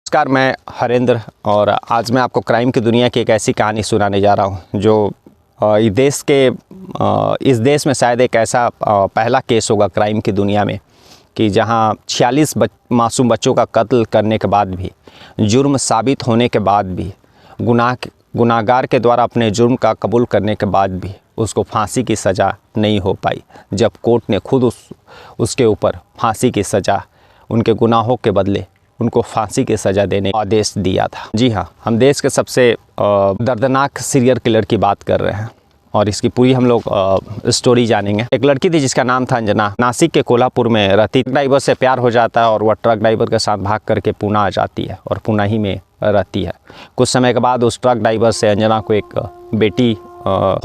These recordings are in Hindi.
नमस्कार, मैं हरेंद्र और आज मैं आपको क्राइम की दुनिया की एक ऐसी कहानी सुनाने जा रहा हूं जो इस देश में शायद एक ऐसा पहला केस होगा क्राइम की दुनिया में कि जहां 46 मासूम बच्चों का कत्ल करने के बाद भी, जुर्म साबित होने के बाद भी, गुनाहगार के द्वारा अपने जुर्म का कबूल करने के बाद भी उसको फांसी की सज़ा नहीं हो पाई, जब कोर्ट ने खुद उसके ऊपर फांसी की सज़ा, उनके गुनाहों के बदले उनको फांसी की सज़ा देने का आदेश दिया था। जी हाँ, हम देश के सबसे दर्दनाक सीरियल किलर की बात कर रहे हैं और इसकी पूरी हम लोग स्टोरी जानेंगे। एक लड़की थी जिसका नाम था अंजना, नासिक के कोल्हापुर में रहती। ड्राइवर से प्यार हो जाता है और वह ट्रक ड्राइवर के साथ भाग करके पूना आ जाती है और पूना ही में रहती है। कुछ समय के बाद उस ट्रक ड्राइवर से अंजना को एक बेटी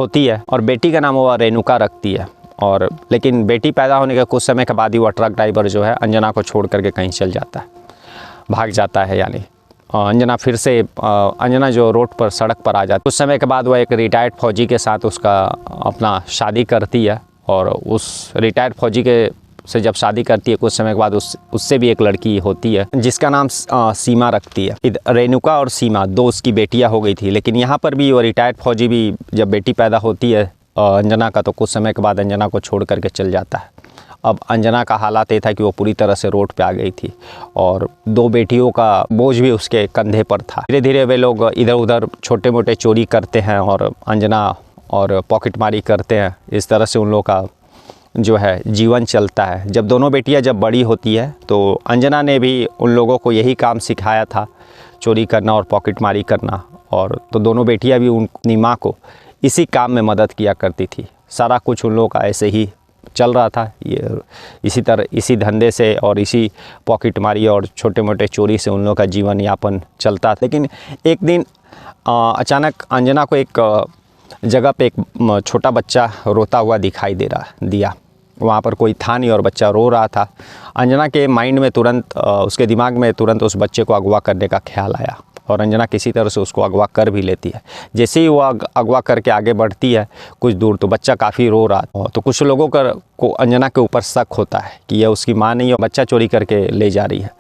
होती है और बेटी का नाम वह रेणुका रखती है। और लेकिन बेटी पैदा होने के कुछ समय के बाद ही वह ट्रक ड्राइवर जो है अंजना को छोड़ करके कहीं चल जाता है, भाग जाता है। यानी अंजना जो रोड पर सड़क पर आ जाती है। कुछ समय के बाद वह एक रिटायर्ड फौजी के साथ उसका अपना शादी करती है और उस रिटायर्ड फौजी के से जब शादी करती है कुछ समय के बाद उससे भी एक लड़की होती है जिसका नाम सीमा रखती है। रेणुका और सीमा दो उसकी बेटियां हो गई थी, लेकिन यहाँ पर भी वो रिटायर्ड फौजी भी जब बेटी पैदा होती है अंजना का, तो कुछ समय के बाद अंजना को छोड़ करके चल जाता है। अब अंजना का हालात ये था कि वो पूरी तरह से रोड पे आ गई थी और दो बेटियों का बोझ भी उसके कंधे पर था। धीरे धीरे वे लोग इधर उधर छोटे मोटे चोरी करते हैं और अंजना और पॉकेटमारी करते हैं। इस तरह से उन लोगों का जो है जीवन चलता है। जब दोनों बेटियां जब बड़ी होती है तो अंजना ने भी उन लोगों को यही काम सिखाया था, चोरी करना और पॉकेटमारी करना। और तो दोनों बेटियां भी अपनी माँ को इसी काम में मदद किया करती थी। सारा कुछ उन लोगों का ऐसे ही चल रहा था, ये इसी धंधे से और इसी पॉकेटमारी और छोटे मोटे चोरी से उन लोगों का जीवन यापन चलता था। लेकिन एक दिन अचानक अंजना को एक जगह पे एक छोटा बच्चा रोता हुआ दिखाई दिया। वहाँ पर कोई था नहीं और बच्चा रो रहा था। अंजना के माइंड में तुरंत उसके दिमाग में तुरंत उस बच्चे को अगवा करने का ख्याल आया और अंजना किसी तरह से उसको अगवा कर भी लेती है। जैसे ही वो अगवा करके आगे बढ़ती है कुछ दूर, तो बच्चा काफ़ी रो रहा था। तो कुछ लोगों को अंजना के ऊपर शक होता है कि यह उसकी माँ नहीं है, बच्चा चोरी करके ले जा रही है।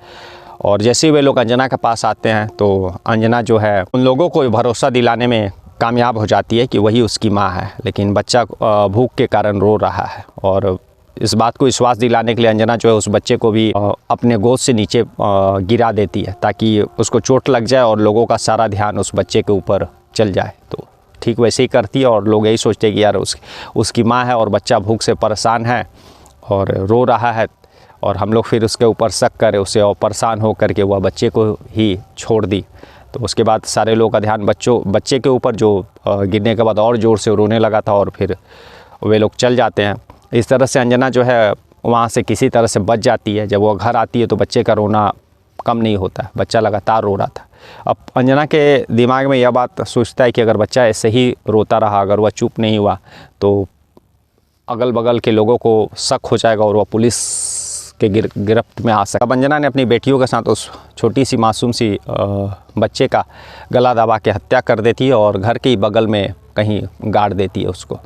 और जैसे ही वे लोग अंजना के पास आते हैं तो अंजना जो है उन लोगों को भरोसा दिलाने में कामयाब हो जाती है कि वही उसकी माँ है, लेकिन बच्चा भूख के कारण रो रहा है। और इस बात को विश्वास दिलाने के लिए अंजना जो है उस बच्चे को भी अपने गोद से नीचे गिरा देती है ताकि उसको चोट लग जाए और लोगों का सारा ध्यान उस बच्चे के ऊपर चल जाए। तो ठीक वैसे ही करती है और लोग यही सोचते हैं कि यार उसकी माँ है और बच्चा भूख से परेशान है और रो रहा है, और हम लोग फिर उसके ऊपर शक करें उसे और परेशान हो करके वह बच्चे को ही छोड़ दी। तो उसके बाद सारे लोगों का ध्यान बच्चे के ऊपर, जो गिरने के बाद और ज़ोर से रोने लगा था, और फिर वे लोग चल जाते हैं। इस तरह से अंजना जो है वहाँ से किसी तरह से बच जाती है। जब वो घर आती है तो बच्चे का रोना कम नहीं होता, बच्चा लगातार रो रहा था। अब अंजना के दिमाग में यह बात सोचता है कि अगर बच्चा ऐसे ही रोता रहा, अगर वह चुप नहीं हुआ, तो अगल बगल के लोगों को शक हो जाएगा और वह पुलिस के गिरफ्त में आ सकता। अब अंजना ने अपनी बेटियों के साथ उस छोटी सी मासूम सी बच्चे का गला दबा के हत्या कर देती है और घर के ही बगल में कहीं गाड़ देती है उसको।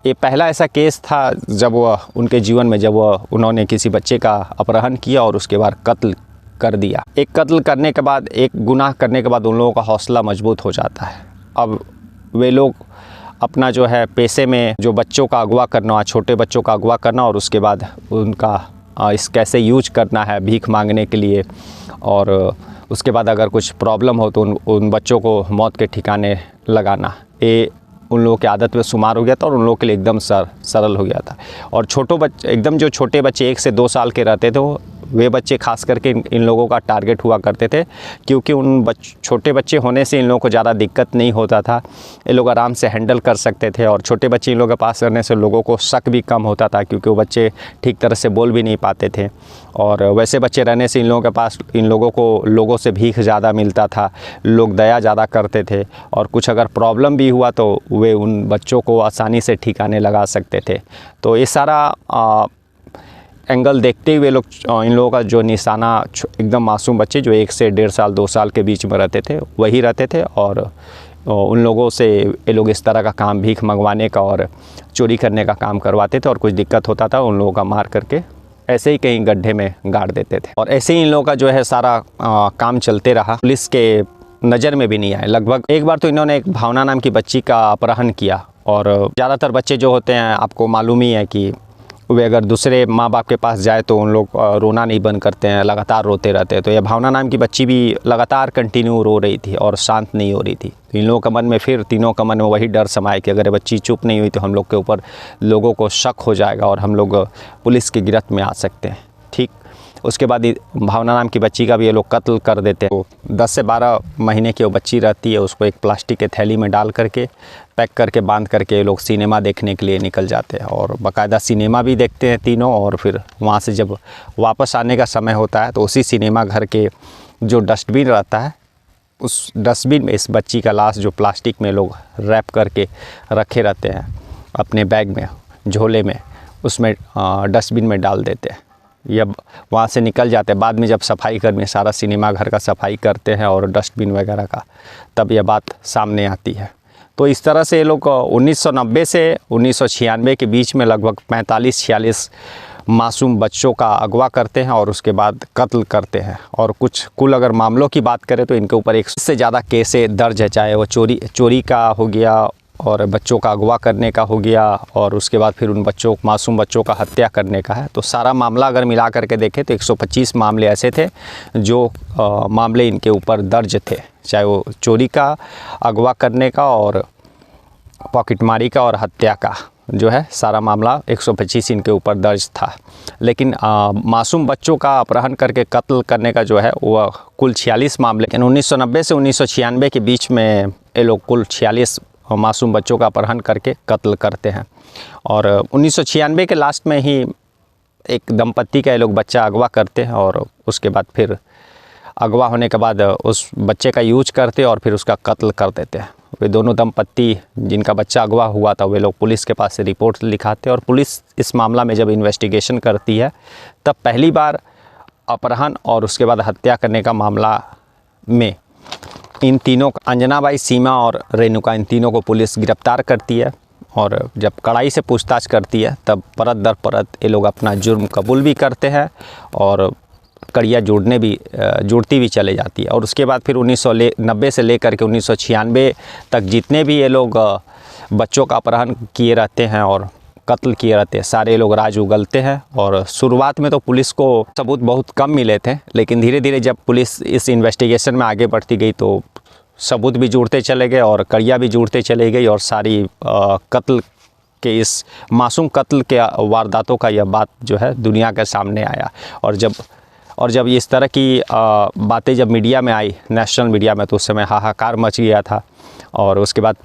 ये पहला ऐसा केस था जब वह उनके जीवन में, जब उन्होंने किसी बच्चे का अपहरण किया और उसके बाद कत्ल कर दिया। एक कत्ल करने के बाद, एक गुनाह करने के बाद उन लोगों का हौसला मजबूत हो जाता है। अब वे लोग अपना जो है पेशे में जो बच्चों का अगवा करना, छोटे बच्चों का अगवा करना और उसके बाद उनका इस कैसे यूज करना है भीख मांगने के लिए, और उसके बाद अगर कुछ प्रॉब्लम हो तो उन बच्चों को मौत के ठिकाने लगाना, ये उन लोगों की आदत में शुमार हो गया था और उन लोगों के लिए एकदम सरल हो गया था। और एकदम जो छोटे बच्चे 1 से 2 साल के रहते थे, वे बच्चे खास करके इन लोगों का टारगेट हुआ करते थे, क्योंकि छोटे बच्चे होने से इन लोगों को ज़्यादा दिक्कत नहीं होता था, ये लोग आराम से हैंडल कर सकते थे। और छोटे बच्चे इन लोगों के पास रहने से लोगों को शक भी कम होता था, क्योंकि वो बच्चे ठीक तरह से बोल भी नहीं पाते थे। और वैसे बच्चे रहने से इन लोगों के पास लोगों से भीख ज़्यादा मिलता था, लोग दया ज़्यादा करते थे, और कुछ अगर प्रॉब्लम भी हुआ तो वे उन बच्चों को आसानी से ठिकाने लगा सकते थे। तो ये सारा एंगल देखते हुए लोग इन लोगों का जो निशाना एकदम मासूम बच्चे जो 1 से 1.5 साल 2 साल के बीच में रहते थे वही रहते थे। और उन लोगों से ये लोग इस तरह का काम, भीख मंगवाने का और चोरी करने का काम करवाते थे, और कुछ दिक्कत होता था उन लोगों का मार करके ऐसे ही कहीं गड्ढे में गाड़ देते थे। और ऐसे ही इन लोगों का जो है सारा काम चलते रहा, पुलिस के नज़र में भी नहीं आए। लगभग एक बार तो इन्होंने एक भावना नाम की बच्ची का अपहरण किया, और ज़्यादातर बच्चे जो होते हैं आपको मालूम ही है कि वे अगर दूसरे माँ बाप के पास जाए तो उन लोग रोना नहीं बंद करते हैं, लगातार रोते रहते हैं। तो यह भावना नाम की बच्ची भी लगातार कंटिन्यू रो रही थी और शांत नहीं हो रही थी। तो इन लोगों का मन में, फिर तीनों का मन में वही डर समाया कि अगर बच्ची चुप नहीं हुई तो हम लोग के ऊपर लोगों को शक हो जाएगा और हम लोग पुलिस की गिरफ्त में आ सकते हैं। ठीक, उसके बाद भावना नाम की बच्ची का भी ये लोग कत्ल कर देते हैं। तो 10 से 12 महीने की वो बच्ची रहती है, उसको एक प्लास्टिक के थैली में डाल करके पैक करके बांध करके ये लोग सिनेमा देखने के लिए निकल जाते हैं। और बाकायदा सिनेमा भी देखते हैं तीनों, और फिर वहाँ से जब वापस आने का समय होता है तो उसी सिनेमा घर के जो डस्टबिन रहता है, उस डस्टबिन में इस बच्ची का लाश जो प्लास्टिक में लोग रैप करके रखे रहते हैं अपने बैग में, झोले में, उसमें डस्टबिन में डाल देते हैं। यह वहाँ से निकल जाते हैं। बाद में जब सफाई कर्मी सारा सिनेमा घर का सफाई करते हैं और डस्टबिन वगैरह का, तब यह बात सामने आती है। तो इस तरह से ये लोग 1990 से 1996 के बीच में लगभग 45-46 मासूम बच्चों का अगवा करते हैं और उसके बाद कत्ल करते हैं। और कुछ कुल अगर मामलों की बात करें तो इनके ऊपर 100 से ज़्यादा केसें दर्ज है, चाहे वो चोरी का हो गया और बच्चों का अगवा करने का हो गया, और उसके बाद फिर उन मासूम बच्चों का हत्या करने का है। तो सारा मामला अगर मिला करके देखें तो 125 मामले ऐसे थे जो मामले इनके ऊपर दर्ज थे, चाहे वो चोरी का, अगवा करने का और पॉकेटमारी का और हत्या का, जो है सारा मामला 125 इनके ऊपर दर्ज था। लेकिन मासूम बच्चों का अपहरण करके कत्ल करने का जो है वह कुल 46 मामले। 1990 से 1996 के बीच में ये लोग कुल 46 मासूम बच्चों का अपहरण करके कत्ल करते हैं। और 1996 के लास्ट में ही एक दंपत्ति का ये लोग बच्चा अगवा करते हैं, और उसके बाद फिर अगवा होने के बाद उस बच्चे का यूज करते और फिर उसका कत्ल कर देते हैं। वे दोनों दंपत्ति जिनका बच्चा अगवा हुआ था, वे लोग पुलिस के पास से रिपोर्ट लिखाते हैं, और पुलिस इस मामला में जब इन्वेस्टिगेशन करती है तब पहली बार अपहरण और उसके बाद हत्या करने का मामला में इन तीनों, अंजनाबाई, सीमा और रेणुका, इन तीनों को पुलिस गिरफ्तार करती है। और जब कड़ाई से पूछताछ करती है तब परत दर परत ये लोग अपना जुर्म कबूल भी करते हैं और कड़ियाँ जुड़ती भी चले जाती है। और उसके बाद फिर 1990 से लेकर के 1996 तक जितने भी ये लोग बच्चों का अपहरण किए रहते हैं और कत्ल किए रहते हैं, सारे लोग राज उगलते हैं। और शुरुआत में तो पुलिस को सबूत बहुत कम मिले थे, लेकिन धीरे धीरे जब पुलिस इस इन्वेस्टिगेशन में आगे बढ़ती गई तो सबूत भी जुड़ते चले गए और कड़ियाँ भी जुड़ते चले गई, और सारी कत्ल के, इस मासूम कत्ल के वारदातों का यह बात जो है दुनिया के सामने आया। और जब इस तरह की बातें जब मीडिया में आई, नेशनल मीडिया में, तो उस समय हाहाकार मच गया था। और उसके बाद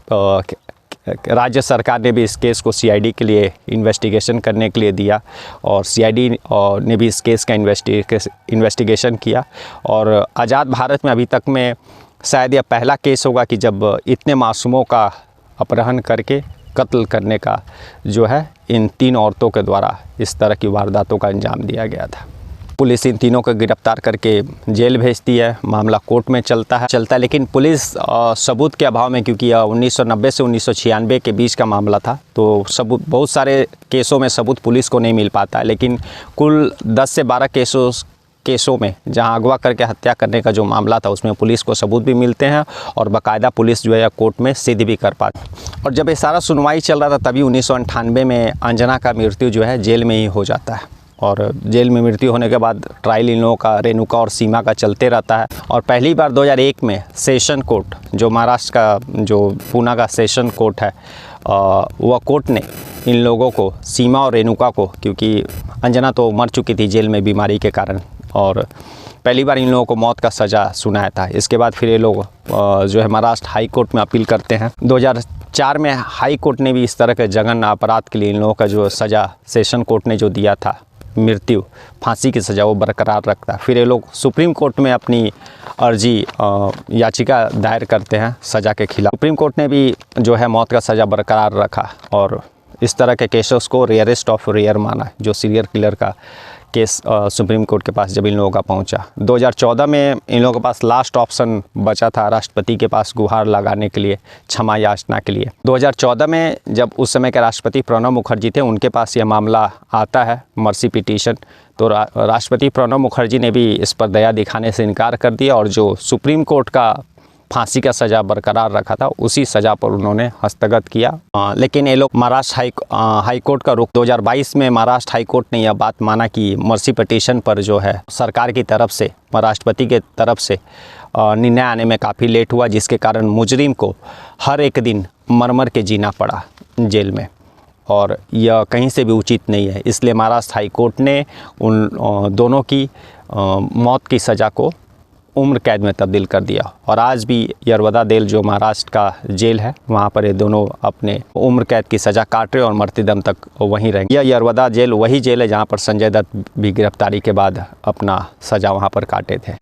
राज्य सरकार ने भी इस केस को सीआईडी के लिए इन्वेस्टिगेशन करने के लिए दिया, और सीआईडी ने भी इस केस का इन्वेस्टिगेशन किया। और आज़ाद भारत में अभी तक में शायद यह पहला केस होगा कि जब इतने मासूमों का अपहरण करके कत्ल करने का जो है इन 3 औरतों के द्वारा इस तरह की वारदातों का अंजाम दिया गया था। पुलिस इन तीनों को गिरफ्तार करके जेल भेजती है, मामला कोर्ट में चलता है, लेकिन पुलिस सबूत के अभाव में, क्योंकि यह 1990 से 1996 के बीच का मामला था, तो सबूत, बहुत सारे केसों में सबूत पुलिस को नहीं मिल पाता है। लेकिन कुल 10 से 12 केसों में जहां अगवा करके हत्या करने का जो मामला था उसमें पुलिस को सबूत भी मिलते हैं और बाकायदा पुलिस जो है कोर्ट में सिद्ध भी कर पाती। और जब ये सारा सुनवाई चल रहा था तभी 1998 में अंजना का मृत्यु जो है जेल में ही हो जाता है। और जेल में मृत्यु होने के बाद ट्रायल इन लोगों का, रेणुका और सीमा का, चलते रहता है। और पहली बार 2001 में सेशन कोर्ट, जो महाराष्ट्र का, जो पूना का सेशन कोर्ट है, वह कोर्ट ने इन लोगों को, सीमा और रेणुका को, क्योंकि अंजना तो मर चुकी थी जेल में बीमारी के कारण, और पहली बार इन लोगों को मौत का सज़ा सुनाया था। इसके बाद फिर ये लोग जो है महाराष्ट्र हाई कोर्ट में अपील करते हैं। 2004 में हाई कोर्ट ने भी इस तरह के जघन्य अपराध के लिए इन लोगों का जो सज़ा सेशन कोर्ट ने जो दिया था, मृत्यु, फांसी की सज़ा, वो बरकरार रखता है। फिर ये लोग सुप्रीम कोर्ट में अपनी अर्जी, याचिका दायर करते हैं सज़ा के खिलाफ। सुप्रीम कोर्ट ने भी जो है मौत का सज़ा बरकरार रखा और इस तरह के केसेस को रेयरेस्ट ऑफ रेयर माना है। जो सीरियल किलर का केस सुप्रीम कोर्ट के पास जब इन लोगों का पहुंचा। 2014 में इन लोगों के पास लास्ट ऑप्शन बचा था राष्ट्रपति के पास गुहार लगाने के लिए, क्षमा याचना के लिए। 2014 में जब उस समय के राष्ट्रपति प्रणब मुखर्जी थे, उनके पास यह मामला आता है, मर्सी पिटीशन। तो राष्ट्रपति प्रणब मुखर्जी ने भी इस पर दया दिखाने से इनकार कर दिया और जो सुप्रीम कोर्ट का फांसी का सज़ा बरकरार रखा था उसी सज़ा पर उन्होंने हस्तगत किया। लेकिन ये लोग महाराष्ट्र हाई कोर्ट का रुख 2022 में महाराष्ट्र हाई कोर्ट ने यह बात माना कि मर्सी पिटीशन पर जो है सरकार की तरफ से, राष्ट्रपति के तरफ से निर्णय आने में काफ़ी लेट हुआ, जिसके कारण मुजरिम को हर एक दिन मर के जीना पड़ा जेल में, और यह कहीं से भी उचित नहीं है। इसलिए महाराष्ट्र हाई कोर्ट ने उन दोनों की मौत की सज़ा को उम्र कैद में तब्दील कर दिया। और आज भी यरवदा जेल जो महाराष्ट्र का जेल है, वहाँ पर ये दोनों अपने उम्र कैद की सज़ा काट रहे और मरते दम तक वहीं रहेंगे। यह यरवदा जेल वही जेल है जहाँ पर संजय दत्त भी गिरफ्तारी के बाद अपना सज़ा वहाँ पर काटे थे।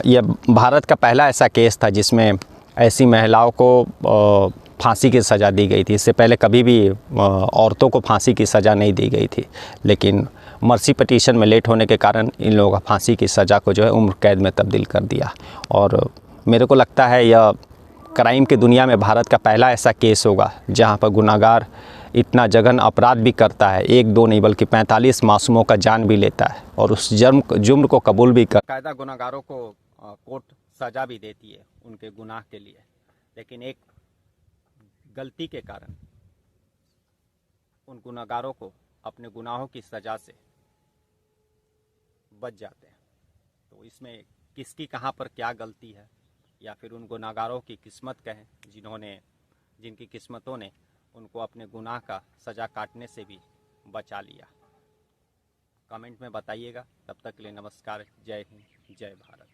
यह भारत का पहला ऐसा केस था जिसमें ऐसी महिलाओं को फांसी की सज़ा दी गई थी। इससे पहले कभी भी औरतों को फांसी की सज़ा नहीं दी गई थी, लेकिन मर्सी पिटीशन में लेट होने के कारण इन लोगों का फांसी की सज़ा को जो है उम्र कैद में तब्दील कर दिया। और मेरे को लगता है यह क्राइम की दुनिया में भारत का पहला ऐसा केस होगा जहां पर गुनाहगार इतना जघन अपराध भी करता है, एक दो नहीं बल्कि 45 मासूमों का जान भी लेता है और उस जुर्म को कबूल भी कर कायदा गुनाहगारों को कोर्ट सज़ा भी देती है उनके गुनाह के लिए, लेकिन एक गलती के कारण उन गुनाहगारों को अपने गुनाहों की सज़ा से बच जाते हैं। तो इसमें किसकी कहाँ पर क्या गलती है, या फिर उन गुनाहगारों की किस्मत कहें जिनकी किस्मतों ने उनको अपने गुनाह का सज़ा काटने से भी बचा लिया। कमेंट में बताइएगा। तब तक के लिए नमस्कार, जय हिंद, जय भारत।